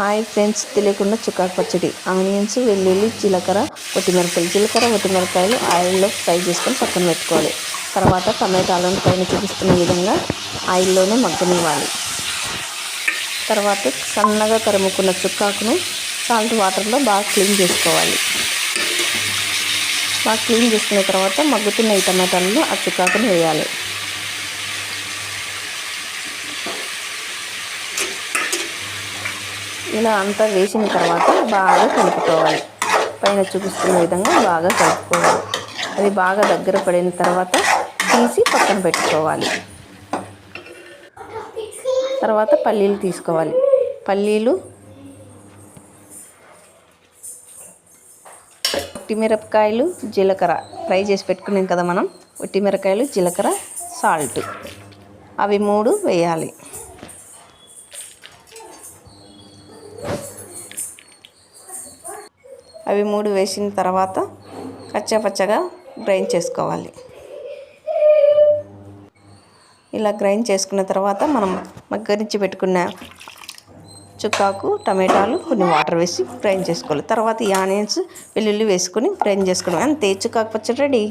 Hi friends, తెలియకుండా చుక్కాకు పచ్చడి. Onions, వెల్లుల్లి, జీలకర్ర, ఒట్టిమిరపకాయలు ఆయిల్లో ఫ్రై చేసుకొని పక్కన పెట్టుకోవాలి. తర్వాత టమాటాలను పైన చూపిస్తున్న విధంగా ఆయిల్లోనే మగ్గనివ్వాలి. తర్వాత సన్నగా తరుముకున్న చుక్కాకును సాల్ట్ వాటర్లో బాగా క్లీన్ చేసుకోవాలి. బాగా క్లీన్ చేసుకున్న తర్వాత మగ్గుతున్న ఈ టమాటాలను ఆ చుక్కాకును వేయాలి. ఇలా అంతా వేసిన తర్వాత బాగా కలుపుకోవాలి. పైన చూపిస్తున్న విధంగా బాగా కలుపుకోవాలి. అది బాగా దగ్గర పడిన తర్వాత తీసి పక్కన పెట్టుకోవాలి. తర్వాత పల్లీలు తీసుకోవాలి. పల్లీలు, ఒట్టిమిరపకాయలు, జీలకర్ర ఫ్రై చేసి పెట్టుకున్నాం కదా మనం. ఒట్టిమిరపకాయలు, జీలకర్ర, సాల్ట్ అవి 3 వేయాలి. అవి 3 వేసిన తర్వాత కచ్చాపచ్చగా గ్రైండ్ చేసుకోవాలి. ఇలా గ్రైండ్ చేసుకున్న తర్వాత మనం మగ్గరించి పెట్టుకున్న చుక్కాకు, టమాటాలు, కొన్ని వాటర్ వేసి గ్రైండ్ చేసుకోవాలి. తర్వాత ఈ ఆనియన్స్, వెల్లుల్లి వేసుకొని గ్రైండ్ చేసుకోవడం. అంతే, చుక్కాకు పచ్చడి రెడీ.